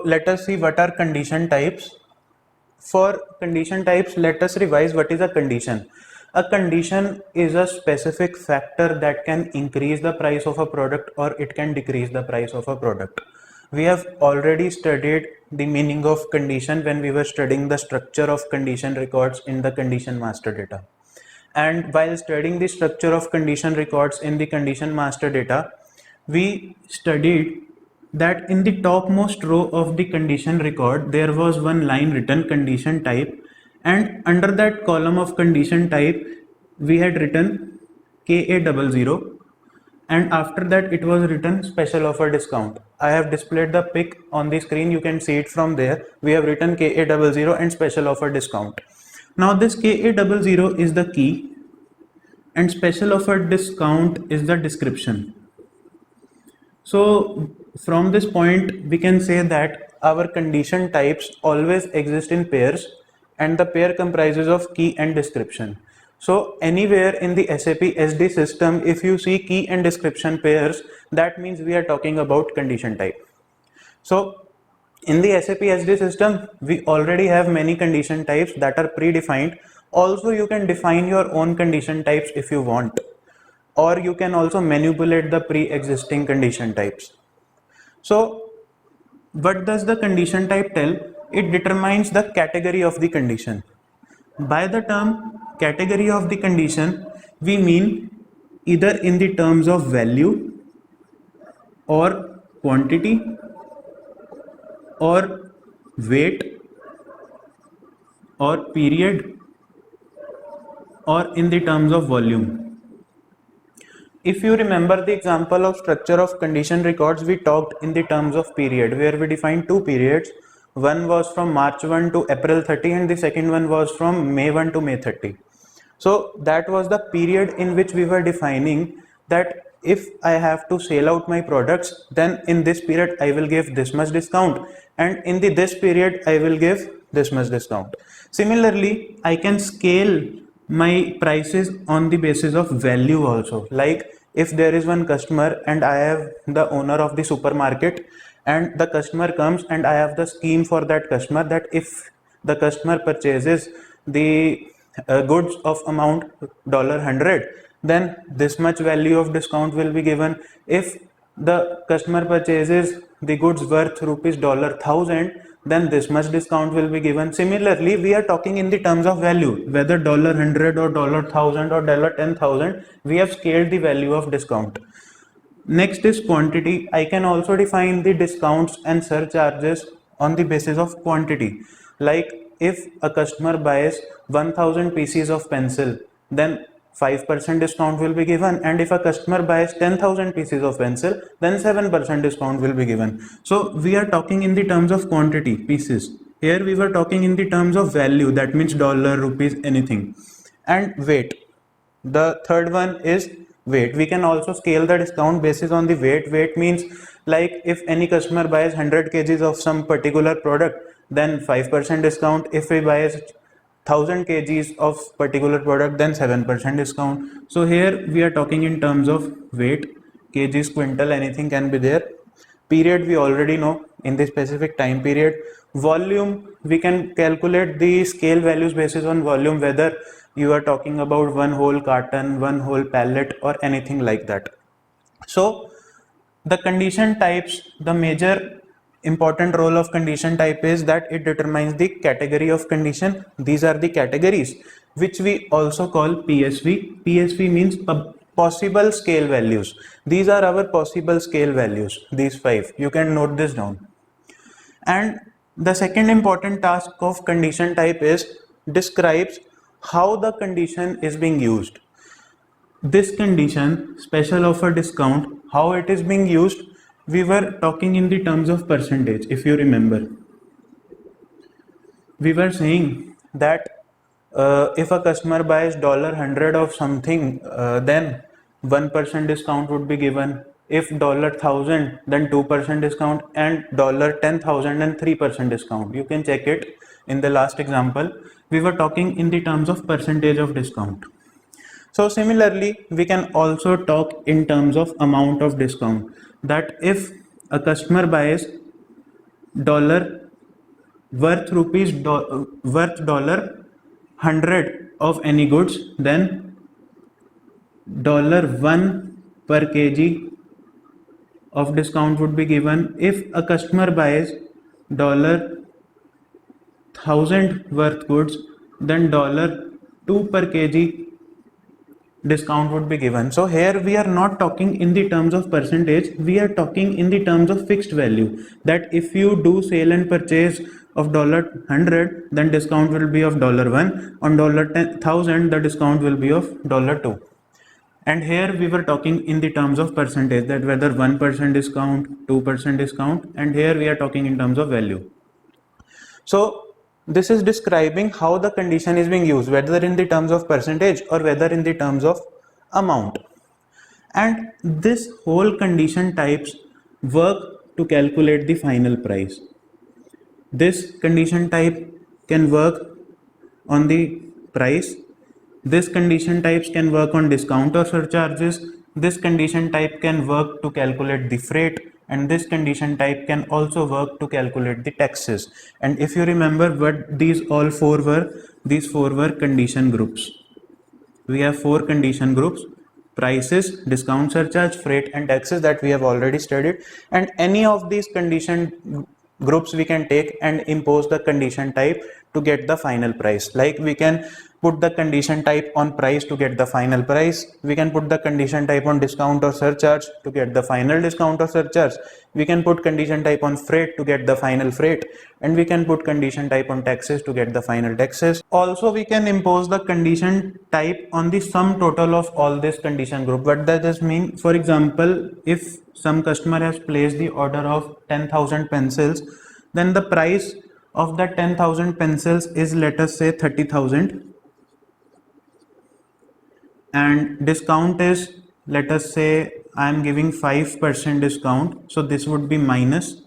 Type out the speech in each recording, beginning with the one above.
let us see what are condition types. For condition types, let us revise what is a condition. A condition is a specific factor that can increase the price of a product or it can decrease the price of a product. We have already studied the meaning of condition when we were studying the structure of condition records in the condition master data. And while studying the structure of condition records in the condition master data, we studied that in the topmost row of the condition record, there was one line written condition type, and under that column of condition type, we had written KA00, and after that it was written special offer discount. I have displayed the pic on the screen, you can see it from there. We have written KA00 and special offer discount. Now this KA00 is the key and special offer discount is the description. So from this point we can say that our condition types always exist in pairs and the pair comprises of key and description. So anywhere in the SAP SD system, if you see key and description pairs, that means we are talking about condition type. So in the SAP SD system, we already have many condition types that are predefined. Also, you can define your own condition types if you want, or you can also manipulate the pre-existing condition types. So what does the condition type tell? It determines the category of the condition. By the term category of the condition, we mean either in the terms of value or quantity or weight or period or in the terms of volume. If you remember the example of structure of condition records, we talked in the terms of period where we defined two periods. One was from March 1 to April 30 and the second one was from May 1 to May 30. So that was the period in which we were defining that if I have to sell out my products, then in this period I will give this much discount, and in this period I will give this much discount. Similarly, I can scale my prices on the basis of value also. Like if there is one customer and I have the owner of the supermarket, and the customer comes and I have the scheme for that customer that if the customer purchases the goods of amount $100, then this much value of discount will be given. If the customer purchases the goods worth rupees $1,000, then this much discount will be given. Similarly, we are talking in the terms of value, whether $100 or $1,000 or $10,000, we have scaled the value of discount. Next is quantity. I can also define the discounts and surcharges on the basis of quantity. Like if a customer buys 1000 pieces of pencil, then 5% discount will be given, and if a customer buys 10,000 pieces of pencil, then 7% discount will be given. So we are talking in the terms of quantity, pieces. Here we were talking in the terms of value, that means dollar, rupees, anything. And weight. The third one is weight. We can also scale the discount basis on the weight. Weight means like if any customer buys 100 kgs of some particular product, then 5% discount. If he buys 1000 kgs of particular product, then 7% discount. So here we are talking in terms of weight, kgs, quintal, anything can be there. Period, we already know, in the specific time period. Volume, we can calculate the scale values basis on volume, whether you are talking about one whole carton, one whole pallet, or anything like that. So the condition types, the major important role of condition type is that it determines the category of condition. These are the categories which we also call PSV. PSV means possible scale values. These are our possible scale values, these 5. You can note this down. And the second important task of condition type is describes how the condition is being used. This condition, special offer discount, how it is being used, we were talking in the terms of percentage. If you remember, we were saying that if a customer buys $100 of something, then 1% discount would be given. If $1,000, then 2% discount, and $10,000 and 3% discount. You can check it in the last example. We were talking in the terms of percentage of discount. So similarly, we can also talk in terms of amount of discount, that if a customer buys dollar worth rupees worth dollar 100 of any goods, then dollar 1 per kg of discount would be given. If a customer buys dollar 1000 worth goods, then dollar 2 per kg discount would be given. So here we are not talking in the terms of percentage, we are talking in the terms of fixed value, that if you do sale and purchase of dollar 100, then discount will be of dollar 1, on dollar 1000 the discount will be of dollar 2. And here we were talking in the terms of percentage, that whether 1% discount, 2% discount, and here we are talking in terms of value. So this is describing how the condition is being used, whether in the terms of percentage or whether in the terms of amount. And this whole condition types work to calculate the final price. This condition type can work on the price. This condition types can work on discount or surcharges. This condition type can work to calculate the freight, and this condition type can also work to calculate the taxes. And if you remember what these all four were, these four were condition groups. We have four condition groups: prices, discount, surcharge, freight, and taxes, that we have already studied. And any of these condition groups we can take and impose the condition type to get the final price. Like we can put the condition type on price to get the final price. We can put the condition type on discount or surcharge to get the final discount or surcharge. We can put condition type on freight to get the final freight, and we can put condition type on taxes to get the final taxes. Also, we can impose the condition type on the sum total of all this condition group. What does this mean? For example, if some customer has placed the order of 10,000 pencils, then the price of the 10,000 pencils is, let us say, 30,000, and discount is, let us say, I am giving 5% discount, so this would be minus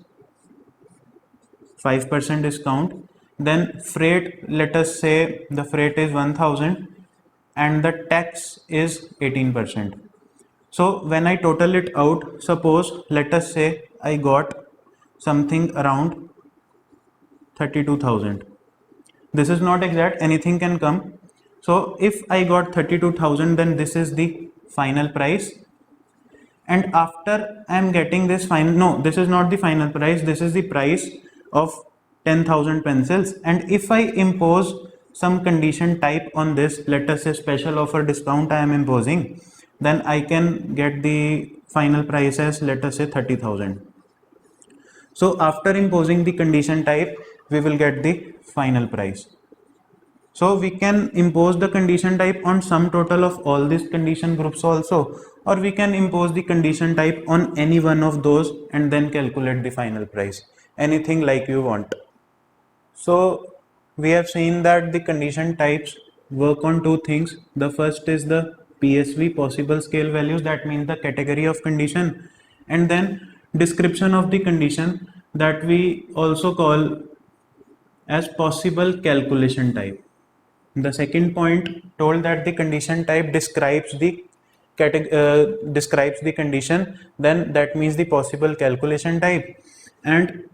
5% discount. Then freight, let us say the freight is 1000 and the tax is 18%. So when I total it out, suppose, let us say I got something around 32,000. This is not exact, anything can come. So if I got 32,000, then this is the final price. And after I am getting this final, no, this is not the final price, this is the price of 10,000 pencils. And if I impose some condition type on this, let us say special offer discount I am imposing, then I can get the final price as, let us say, 30,000. So after imposing the condition type, we will get the final price. So we can impose the condition type on sum total of all these condition groups also, or we can impose the condition type on any one of those and then calculate the final price. Anything like you want. So we have seen that the condition types work on two things. The first is the PSV, possible scale values, that means the category of condition, and then description of the condition, that we also call as possible calculation type. The second point told that the condition type describes the condition, then that means the possible calculation type, and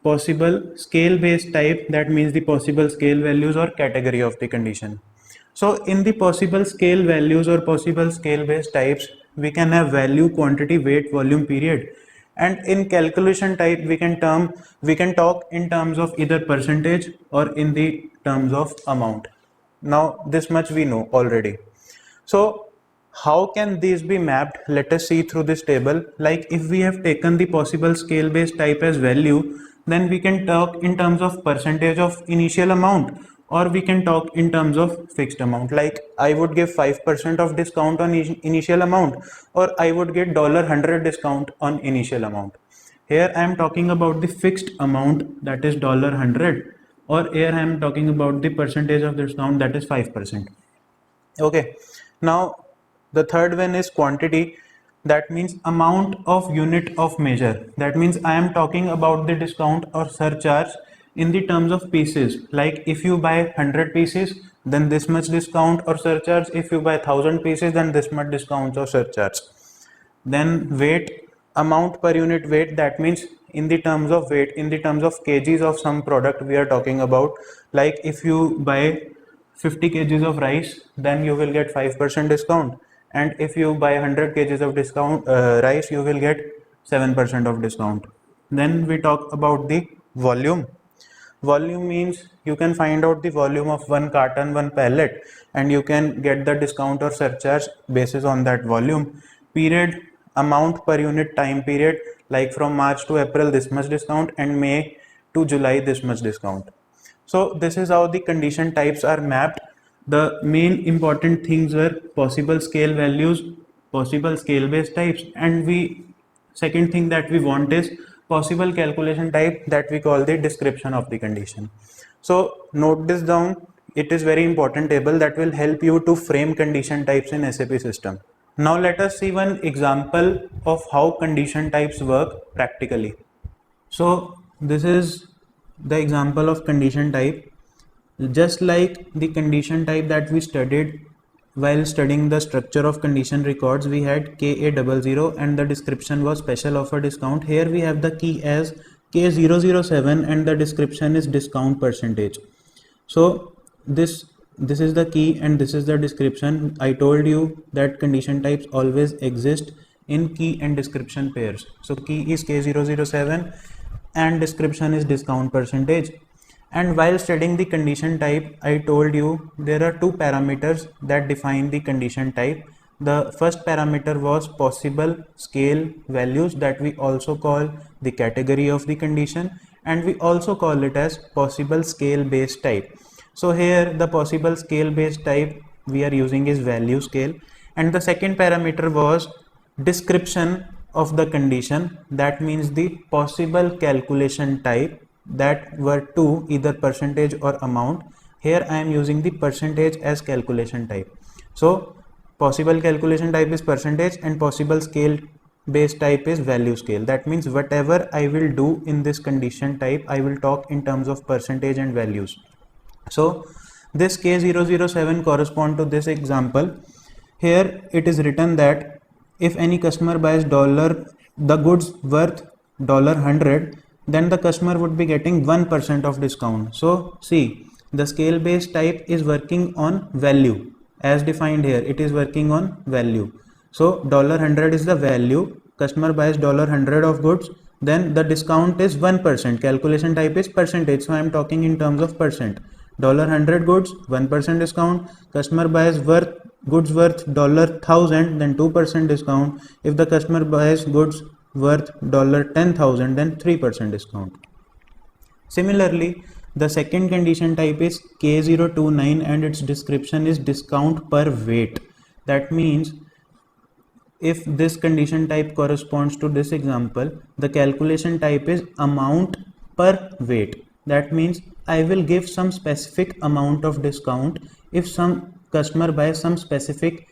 possible scale based type, that means the possible scale values or category of the condition. So in the possible scale values or possible scale based types, we can have value, quantity, weight, volume, period. And in calculation type, we can talk in terms of either percentage or in the terms of amount. Now this much we know already. So how can these be mapped? Let us see through this table. Like if we have taken the possible scale based type as value, then we can talk in terms of percentage of initial amount, or we can talk in terms of fixed amount. Like I would give 5% of discount on initial amount, or I would get $100 discount on initial amount. Here I am talking about the fixed amount, that is $100, or here I am talking about the percentage of discount, that is 5%. Okay, now the third one is quantity, that means amount of unit of measure. That means I am talking about the discount or surcharge in the terms of pieces. Like if you buy 100 pieces, then this much discount or surcharge. If you buy 1000 pieces, then this much discount or surcharge. Then weight, amount per unit weight, that means in the terms of weight, in the terms of kgs of some product we are talking about. Like if you buy 50 kgs of rice, then you will get 5% discount, and if you buy 100 kgs of discount rice, you will get 7% of discount. Then we talk about the volume. Volume means you can find out the volume of one carton, one pallet, and you can get the discount or surcharge basis on that volume. Period, amount per unit time period, like from March to April this much discount, and May to July this much discount. So this is how the condition types are mapped. The main important things were possible scale values, possible scale based types, and second thing that we want is possible calculation type, that we call the description of the condition. So note this down. It is very important table that will help you to frame condition types in SAP system. Now let us see one example of how condition types work practically. So this is the example of condition type. Just like the condition type that we studied while studying the structure of condition records, we had KA00 and the description was special offer discount. Here we have the key as K007 and the description is discount percentage. So this is the key and this is the description. I told you that condition types always exist in key and description pairs. So key is K007 and description is discount percentage. And while studying the condition type, I told you there are two parameters that define the condition type. The first parameter was possible scale values, that we also call the category of the condition, and we also call it as possible scale based type. So here the possible scale based type we are using is value scale, and the second parameter was description of the condition, that means the possible calculation type, that were two, either percentage or amount. Here I am using the percentage as calculation type. So possible calculation type is percentage and possible scale based type is value scale. That means whatever I will do in this condition type, I will talk in terms of percentage and values. So this K007 correspond to this example. Here it is written that if any customer buys the goods worth $100, then the customer would be getting 1% of discount. So see, the scale based type is working on value as defined here. It is working on value. So $100 is the value. Customer buys $100 of goods, then the discount is 1%. Calculation type is percentage. So I am talking in terms of percent. $100 goods, 1% discount. Customer buys goods worth $1,000, then 2% discount. If the customer buys goods worth $10,000, then 3% discount. Similarly, the second condition type is K029 and its description is discount per weight. That means if this condition type corresponds to this example, the calculation type is amount per weight. That means I will give some specific amount of discount if some customer buys some specific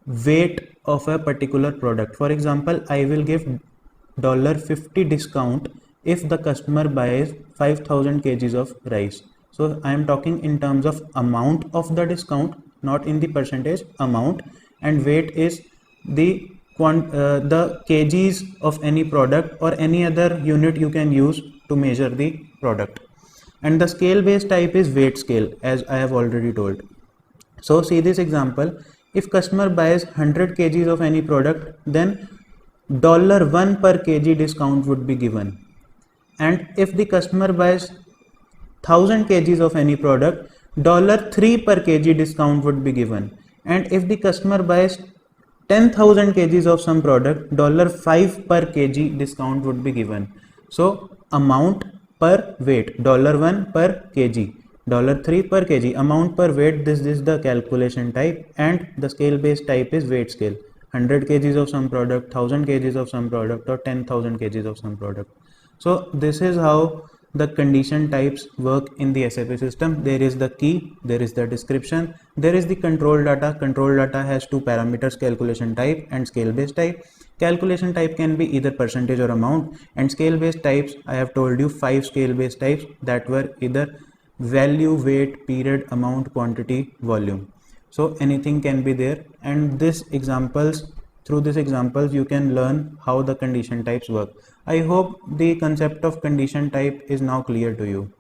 weight of a particular product. For example, I will give $50 discount if the customer buys 5000 kgs of rice. So I am talking in terms of amount of the discount, not in the percentage, amount, and weight is the kgs of any product or any other unit you can use to measure the product. And the scale based type is weight scale, as I have already told. So see this example. If customer buys 100 kgs of any product, then $1 per kg discount would be given. And if the customer buys 1000 kgs of any product, $3 per kg discount would be given. And if the customer buys 10,000 kgs of some product, $5 per kg discount would be given. So amount per weight, $1 per kg, $3 per kg, amount per weight, this is the calculation type, and the scale based type is weight scale. 100 kgs of some product, 1000 kgs of some product, or 10,000 kgs of some product. So this is how the condition types work in the SAP system. There is the key, there is the description, there is the control data. Control data has two parameters, calculation type and scale based type. Calculation type can be either percentage or amount, and scale based types, I have told you 5 scale based types that were either value, weight, period, amount, quantity, volume. So anything can be there, and this examples through these examples you can learn how the condition types work. I hope the concept of condition type is now clear to you.